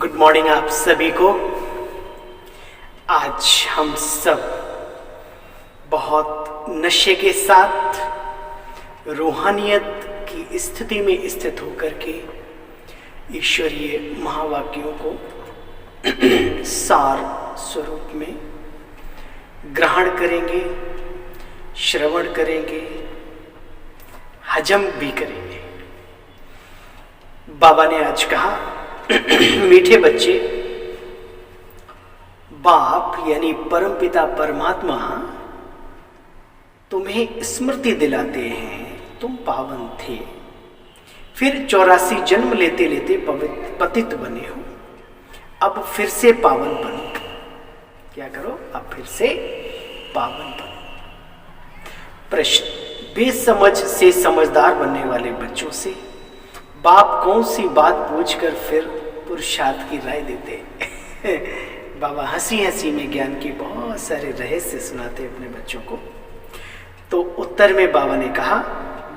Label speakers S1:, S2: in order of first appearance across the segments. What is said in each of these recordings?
S1: Good morning आप सभी को। आज हम सब बहुत नशे के साथ रूहानियत की स्थिति में स्थित होकर के ईश्वरीय महावाक्यों को सार स्वरूप में ग्रहण करेंगे, श्रवण करेंगे, हजम भी करेंगे। बाबा ने आज कहा, मीठे बच्चे, बाप यानी परमपिता परमात्मा तुम्हें स्मृति दिलाते हैं तुम पावन थे, फिर 84 जन्म लेते लेते पतित बने हो, अब फिर से पावन बनो। क्या करो? अब फिर से पावन बनो। प्रश्न, बेसमझ से समझदार बनने वाले बच्चों से बाप कौन सी बात पूछकर फिर पुरुषार्थ की राय देते? बाबा हंसी हंसी में ज्ञान के बहुत सारे रहस्य सुनाते अपने बच्चों को। तो उत्तर में बाबा ने कहा,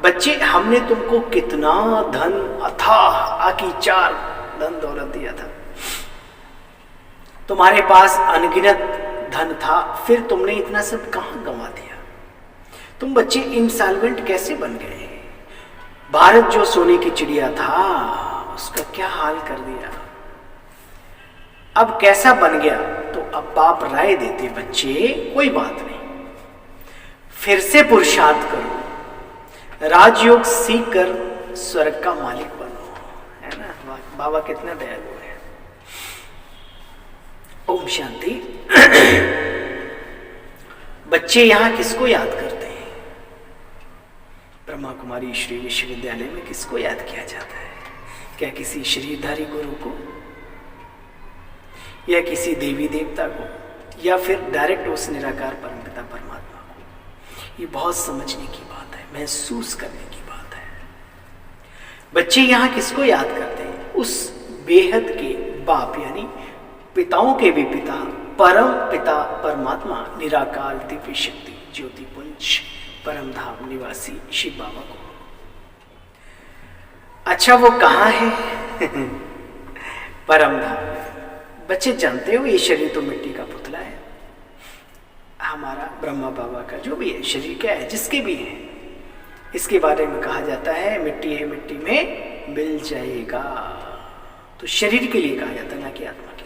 S1: बच्चे, हमने तुमको कितना धन अथाह आकीचार धन दौलत दिया था, तुम्हारे पास अनगिनत धन था, फिर तुमने इतना सब कहां गंवा दिया? तुम बच्चे इंसॉल्वेंट कैसे बन गए? भारत जो सोने की चिड़िया था उसका क्या हाल कर दिया? अब कैसा बन गया? तो अब बाप राय देते, बच्चे कोई बात नहीं, फिर से पुरुषार्थ करो, राजयोग सीख कर स्वर्ग का मालिक बनो। है ना? बाबा कितना दयालु है। ओम शांति। बच्चे यहां किसको याद करते हैं? ब्रह्मा कुमारी श्री विश्वविद्यालय में किसको याद किया जाता है? क्या किसी शरीरधारी गुरु को, या किसी देवी देवता को, या फिर डायरेक्ट उस निराकार परमपिता परमात्मा को? ये बहुत समझने की बात है, महसूस करने की बात है। बच्चे यहाँ किसको याद करते हैं? उस बेहद के बाप यानी पिताओं के भी पिता परम पिता परमात्मा निराकार दिव्य शक्ति ज्योति पुंज परम धाम निवासी शिव बाबा को। अच्छा, वो कहाँ है? परम धाम। बच्चे जानते हो, ये शरीर तो मिट्टी का पुतला है। हमारा ब्रह्मा बाबा का जो भी है शरीर, क्या है, जिसके भी है, इसके बारे में कहा जाता है मिट्टी है, मिट्टी में मिल जाएगा। तो शरीर के लिए कहा जाता है, ना कि आत्मा के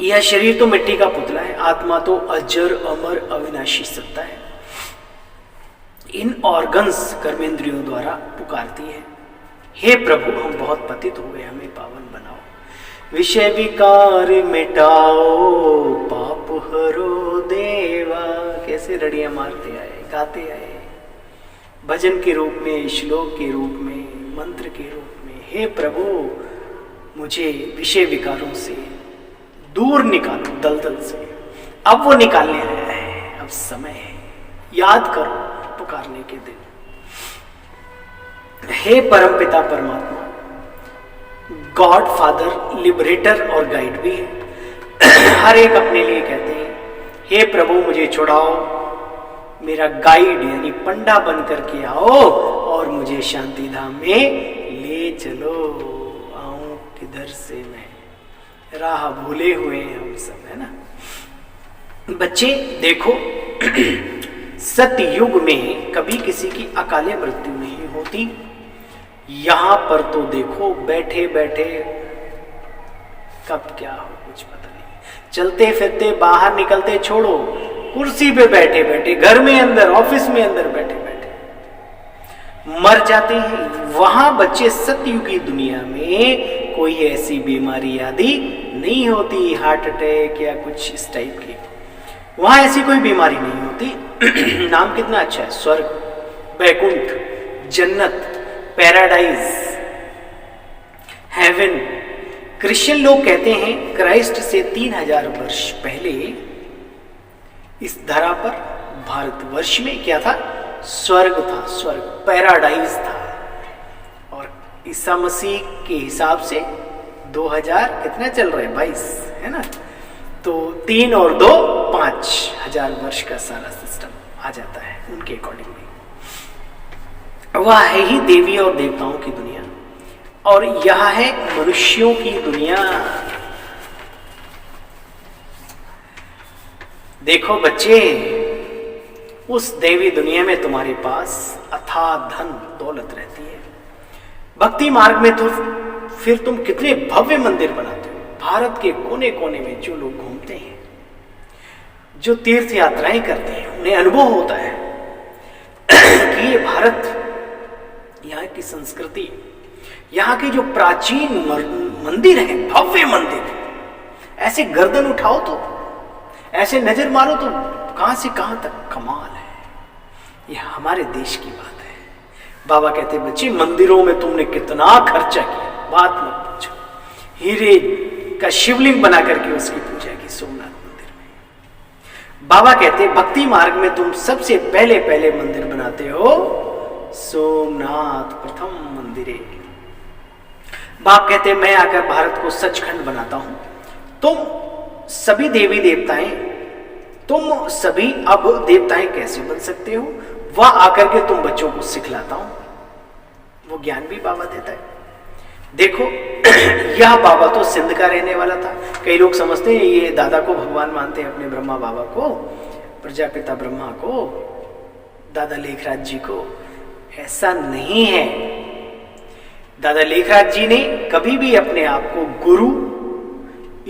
S1: लिए। यह शरीर तो मिट्टी का पुतला है, आत्मा तो अजर अमर अविनाशी सत्ता है। इन ऑर्गन्स कर्मेंद्रियों द्वारा पुकारती है, हे प्रभु, हम बहुत पतित हो गए, हमें पावन बनाओ, विषय विकार मिटाओ, पाप हरो देवा। कैसे रड़ियां मारते आए, गाते आए, भजन के रूप में, श्लोक के रूप में, मंत्र के रूप में। हे प्रभु, मुझे विषय विकारों से दूर निकालो, दलदल से। अब वो निकालने आया है, अब समय है, याद करो पुकारने के दिन। हे परमपिता परमात्मा, गॉड फादर, लिबरेटर और गाइड भी है। हर एक अपने लिए कहते हैं, हे प्रभु मुझे छुड़ाओ, मेरा गाइड यानी पंडा बन करके आओ और मुझे शांति धाम में ले चलो। आऊं किधर से मैं, राह भूले हुए हैं हम सब, है ना? बच्चे देखो, सतयुग में कभी किसी की अकाले मृत्यु नहीं होती। यहां पर तो देखो, बैठे बैठे कब क्या हो कुछ पता नहीं, चलते फिरते, बाहर निकलते छोड़ो, कुर्सी पे बैठे बैठे, घर में अंदर, ऑफिस में अंदर बैठे बैठे मर जाते हैं। वहां बच्चे सतयुगी दुनिया में कोई ऐसी बीमारी आदि नहीं होती, हार्ट अटैक या कुछ इस टाइप की, वहां ऐसी कोई बीमारी नहीं होती। नाम कितना अच्छा है, स्वर्ग, बैकुंठ, जन्नत, पैराडाइज, हेवन। क्रिश्चियन लोग कहते हैं क्राइस्ट से 3000 वर्ष पहले इस धरा पर, भारतवर्ष में क्या था? स्वर्ग था, स्वर्ग, पैराडाइज था। और ईसा मसीह के हिसाब से 2000 कितना चल रहा है? 22, है ना? तो 3 और 2 5000 वर्ष का सारा सिस्टम आ जाता है उनके अकॉर्डिंगली। वह है ही देवी और देवताओं की दुनिया। और यह है मनुष्यों की दुनिया। देखो बच्चे, उस देवी दुनिया में तुम्हारे पास अथाह धन दौलत रहती है। भक्ति मार्ग में तो फिर तुम कितने भव्य मंदिर बनाते हो। भारत के कोने कोने में जो लोग घूमते हैं, जो तीर्थ यात्राएं करते हैं, उन्हें अनुभव होता है कि ये भारत, यहाँ की संस्कृति, यहाँ के जो प्राचीन मंदिर हैं, भव्य मंदिर, ऐसे गर्दन उठाओ तो, ऐसे नजर मारो तो कहां से कहां तक कमाल है। यह हमारे देश की बात है। बाबा कहते बच्चे, मंदिरों में तुमने कितना खर्चा किया, बात मत पूछो। हीरे का शिवलिंग बना करके उसकी पूजा की सोमनाथ मंदिर में। बाबा कहते भक्ति मार्ग में तुम सबसे पहले पहले मंदिर बनाते हो सोमनाथ प्रथम मंदिरे। बाप कहते मैं आकर भारत को सचखंड बनाता हूं। तुम सभी देवी देवताएं, तुम सभी अब देवताएं कैसे बन सकते हो, वह आकर के तुम बच्चों को सिखलाता हूं। वो ज्ञान भी बाबा देता है। देखो यह बाबा तो सिंध का रहने वाला था। कई लोग समझते हैं ये दादा को भगवान मानते हैं, अपने ब्रह्मा बाबा को, प्रजापिता ब्रह्मा को, दादा लेखराज जी को। ऐसा नहीं है। दादा लेखराज जी ने कभी भी अपने आप को गुरु,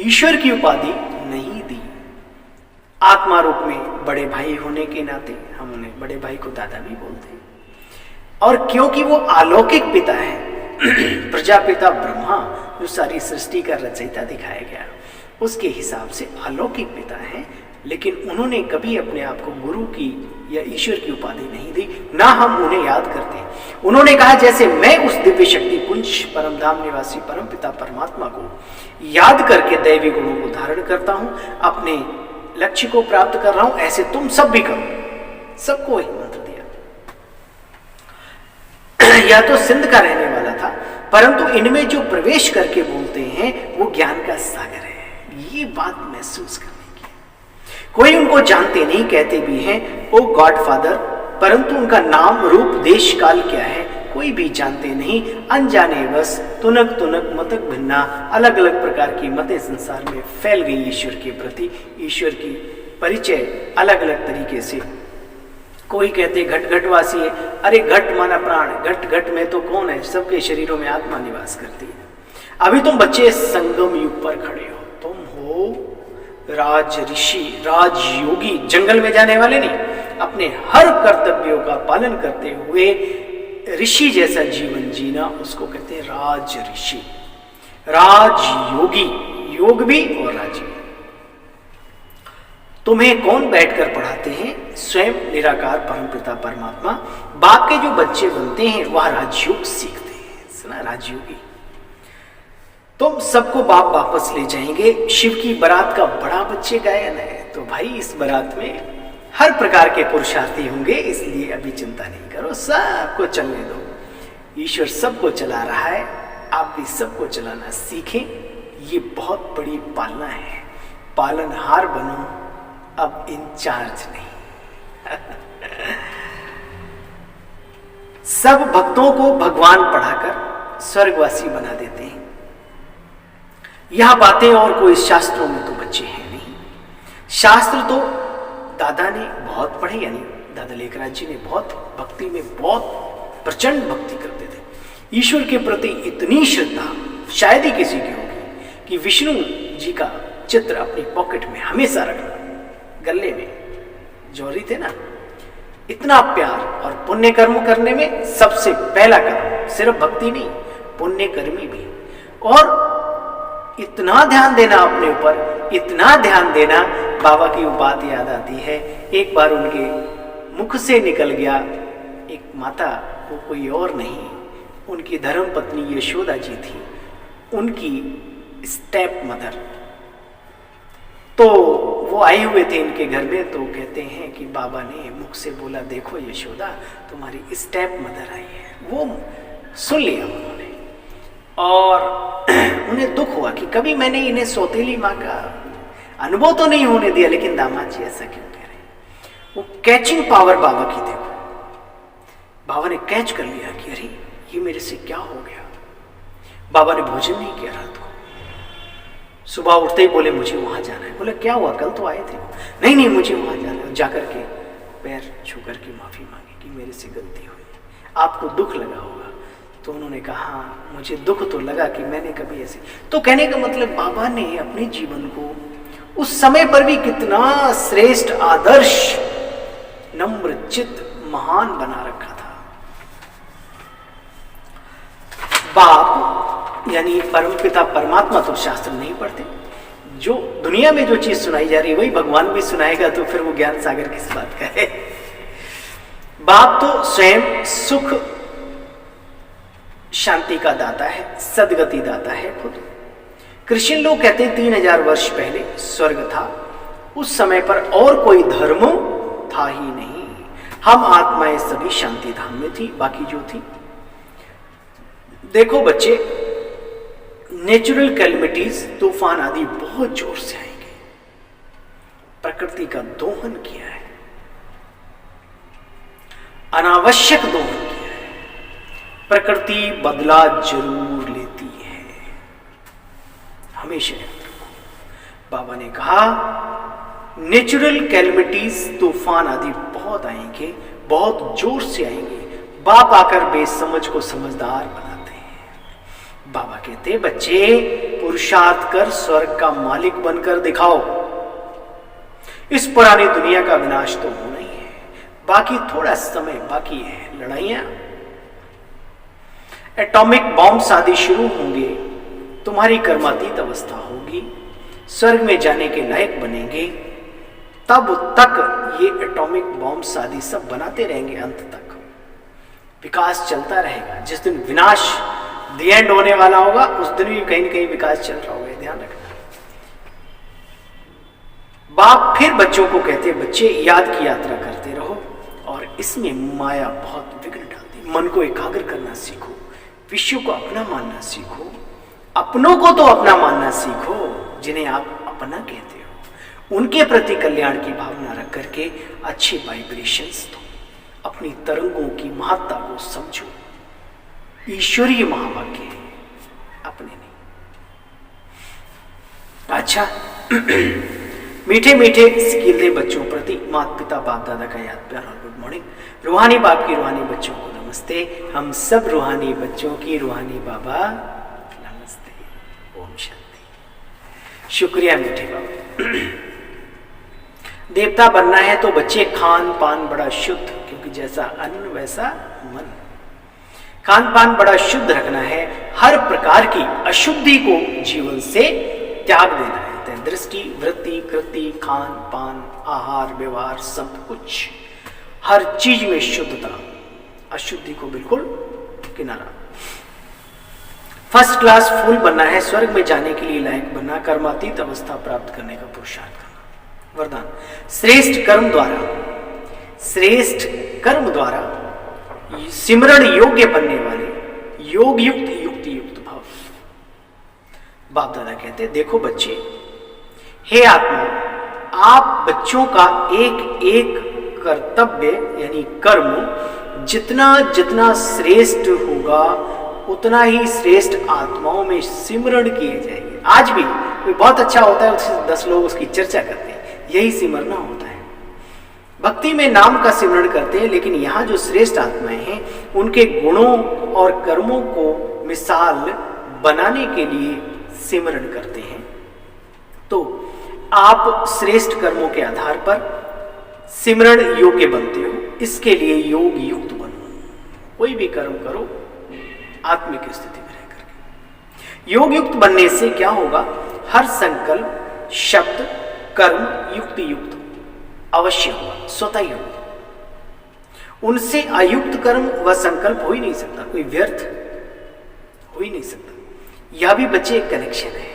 S1: ईश्वर की उपाधि नहीं दी। आत्मा रूप में बड़े भाई होने के नाते हम उन्हें बड़े भाई को दादा भी बोलते हैं। और क्योंकि वो अलौकिक पिता है, प्रजापिता ब्रह्मा जो सारी सृष्टि का रचयिता दिखाया गया, उसके हिसाब से अलौकिक पिता है। लेकिन उन्होंने कभी अपने आप को गुरु की या ईश्वर की उपाधि नहीं दी, ना हम उन्हें याद करते। उन्होंने कहा जैसे मैं उस दिव्य शक्ति पुंज परमधाम निवासी परम पिता परमात्मा को याद करके दैवी गुणों को धारण करता हूं, अपने लक्ष्य को प्राप्त कर रहा हूं, ऐसे तुम सब भी करो। सबको वही मंत्र दिया। यह तो सिंध का रहने वाला था, परंतु इनमें जो प्रवेश करके बोलते हैं वो ज्ञान का सागर है। ये बात महसूस करने की। कोई उनको जानते नहीं, कहते भी हैं ओ गॉडफादर, परंतु उनका नाम रूप देश काल क्या है कोई भी जानते नहीं। अनजाने बस तुनक तुनक मतक भिन्ना, अलग अलग प्रकार की मतें संसार में फैल गई ईश्वर के प्रति। ईश्वर की परिचय अलग अलग तरीके से। कोई कहते घट घटवासी है। अरे घट माना प्राण, घट घट में तो कौन है, सबके शरीरों में आत्मा निवास करती है। अभी तुम बच्चे संगम युग पर खड़े हो। तुम हो राज ऋषि, राज योगी, जंगल में जाने वाले नहीं, अपने हर कर्तव्यों का पालन करते हुए ऋषि जैसा जीवन जीना, उसको कहते हैं राज ऋषि, राज योगी, योग भी और राज। तुम्हें कौन बैठकर पढ़ाते हैं? स्वयं निराकार परमपिता परमात्मा। बाप के जो बच्चे बनते हैं वह राजयोग सीखते हैं। सुना, राजयोगी। तुम सबको बाप वापस ले जाएंगे। शिव की बारात का बड़ा बच्चे गायन है, तो भाई इस बारात में हर प्रकार के पुरुषार्थी होंगे, इसलिए अभी चिंता नहीं करो, सबको चलने दो। ईश्वर सबको चला रहा है, आप भी सबको चलाना सीखें। ये बहुत बड़ी पालना है। पालनहार बनो, अब इंचार्ज नहीं। सब भक्तों को भगवान पढ़ाकर स्वर्गवासी बना देते हैं। यह बातें और कोई शास्त्रों में तो बच्चे हैं नहीं। शास्त्र तो दादा ने बहुत पढ़े, यानी दादा लेखराज जी ने बहुत भक्ति में बहुत प्रचंड भक्ति करते थे। ईश्वर के प्रति इतनी श्रद्धा शायद ही किसी की होगी कि विष्णु जी का चित्र अपनी पॉकेट में हमेशा रखना, गले में जौहरी थे ना। इतना प्यार और पुण्य कर्म करने में सबसे पहला कदम सिर्फ भक्ति नहीं, पुण्य कर्मी भी। और इतना ध्यान देना अपने ऊपर, इतना ध्यान देना। बाबा की वो बात याद आती है, एक बार उनके मुख से निकल गया एक माता, वो कोई और नहीं, उनकी धर्म पत्नी यशोदा जी थी, उनकी स्टेप मदर। तो वो आए हुए थे इनके घर में, तो कहते हैं कि बाबा ने मुख से बोला, देखो यशोदा तुम्हारी स्टेप मदर आई है। वो सुन लिया उन्होंने, और उन्हें दुख हुआ कि कभी मैंने इन्हें सौतेली माँ का अनुभव तो नहीं होने दिया, लेकिन दामाद जी ऐसा क्यों कह रहे। वो कैचिंग पावर बाबा की देखो, बाबा ने कैच कर लिया कि अरे ये मेरे से क्या हो गया। बाबा ने भोजन नहीं किया रात को। सुबह उठते ही बोले मुझे वहां जाना है। बोले क्या हुआ, कल तो आए थे। नहीं नहीं मुझे वहां जाना है। जाकर के पैर छू करके माफी मांगी कि मेरे से गलती हुई, आपको दुख लगा होगा। तो उन्होंने कहा मुझे दुख तो लगा कि मैंने कभी ऐसे। तो कहने का मतलब बाबा ने अपने जीवन को उस समय पर भी कितना श्रेष्ठ, आदर्श, नम्र चित्त, महान बना रखा था। बाप यानी परमपिता परमात्मा तो शास्त्र नहीं पढ़ते, जो दुनिया में जो चीज सुनाई जा रही है वही भगवान भी सुनाएगा, तो फिर वो ज्ञान सागर किस बात का है। बाप तो स्वयं सुख शांति का दाता है, सदगति दाता है खुद। कृष्ण लोग कहते हैं 3000 वर्ष पहले स्वर्ग था, उस समय पर और कोई धर्म था ही नहीं। हम आत्माएं सभी शांति धाम में थी, बाकी जो थी। देखो बच्चे, नेचुरल कैलमिटीज, तूफान आदि बहुत जोर से आएंगे। प्रकृति का दोहन किया है, अनावश्यक दोहन किया है। प्रकृति बदला जरूर लेती है, हमेशा याद रखो। बाबा ने कहा नेचुरल कैलमिटीज, तूफान आदि बहुत आएंगे, बहुत जोर से आएंगे। बाप आकर बेसमझ को समझदार बनाते हैं। बाबा कहते बच्चे पुरुषार्थ कर स्वर्ग का मालिक बनकर दिखाओ। इस पुरानी दुनिया का विनाश तो होना ही है, बाकी थोड़ा समय बाकी है। लड़ाइयां, एटॉमिक बॉम्ब्स आदि शुरू होंगे, तुम्हारी कर्मातीत अवस्था होगी, स्वर्ग में जाने के लायक बनेंगे। तब तक ये एटॉमिक बॉम्ब्स आदि सब बनाते रहेंगे, अंत तक विकास चलता रहेगा। जिस दिन विनाश, द एंड होने वाला होगा, उस दिन भी कहीं न कहीं विकास चल रहा होगा, ध्यान रखना। बाप फिर बच्चों को कहते बच्चे याद की यात्रा करते रहो, और इसमें माया बहुत विघ्न डालती। मन को एकाग्र करना सीखो, विश्व को अपना मानना सीखो, अपनों को तो अपना मानना सीखो जिन्हें आप अपना कहते हो। उनके प्रति कल्याण की भावना रख करके अच्छे वाइब्रेशंस दो, अपनी तरंगों की महत्ता को समझो। ईश्वरीय महावाक्य है, अपने नहीं। अच्छा मीठे मीठे सिकीले बच्चों प्रति माता पिता बाप दादा का याद प्यार और गुड मॉर्निंग। रूहानी बाप की रूहानी बच्चों को नमस्ते। हम सब रूहानी बच्चों की रूहानी बाबा नमस्ते। ओम शांति। शुक्रिया मीठे बाबा। देवता बनना है तो बच्चे खान पान बड़ा शुद्ध, क्योंकि जैसा अन्न वैसा मन। खान पान बड़ा शुद्ध रखना है, हर प्रकार की अशुद्धि को जीवन से त्याग देना है। दृष्टि, वृत्ति, कृति, खान पान, आहार, व्यवहार, सब कुछ, हर चीज में शुद्धता, अशुद्धि को बिल्कुल किनारा। फर्स्ट क्लास फूल बनना है, स्वर्ग में जाने के लिए लायक बनना, कर्मातीत अवस्था प्राप्त करने का पुरुषार्थ करना। वरदान, श्रेष्ठ कर्म द्वारा सिमरण योग्य बनने वाले योग युक्त युक्ति युक्त भाव। बाप दादा कहते देखो बच्चे, हे आत्मा, आप बच्चों का एक एक कर्तव्य यानी कर्म जितना जितना श्रेष्ठ होगा, उतना ही श्रेष्ठ आत्माओं में सिमरण किए जाएंगे। आज भी कोई बहुत अच्छा होता है, उससे 10 लोग उसकी चर्चा करते हैं, यही सिमरना होता है। भक्ति में नाम का सिमरण करते हैं, लेकिन यहाँ जो श्रेष्ठ आत्माएं हैं उनके गुणों और कर्मों को मिसाल बनाने के लिए सिमरण करते हैं। तो आप श्रेष्ठ कर्मों के आधार पर सिमरण योग्य बनते हो, इसके लिए योग युक्त बनो। कोई भी कर्म करो आत्मिक स्थिति में रह करके। योग युक्त बनने से क्या होगा, हर संकल्प, शब्द, कर्म युक्ति युक्त अवश्य होगा, स्वतः ही होगा। उनसे अयुक्त कर्म व संकल्प हो ही नहीं सकता, कोई व्यर्थ हो ही नहीं सकता। यह भी बच्चे एक कनेक्शन है।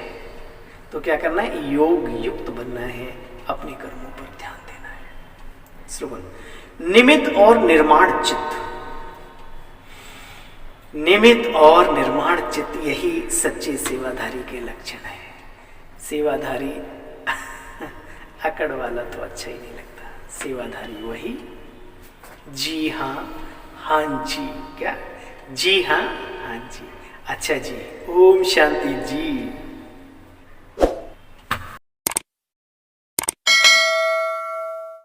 S1: तो क्या करना है, योग युक्त बनना है, अपने कर्मों पर ध्यान देना है। स्लोगन, निमित्त और निर्माण चित्त। निमित्त और निर्माण चित्त, यही सच्चे सेवाधारी के लक्षण है। सेवाधारी अकड़ वाला तो अच्छा ही नहीं लगता। सेवाधारी वही जी हाँ, हाँ जी, क्या जी हाँ, हाँ जी, अच्छा जी, ओम शांति जी।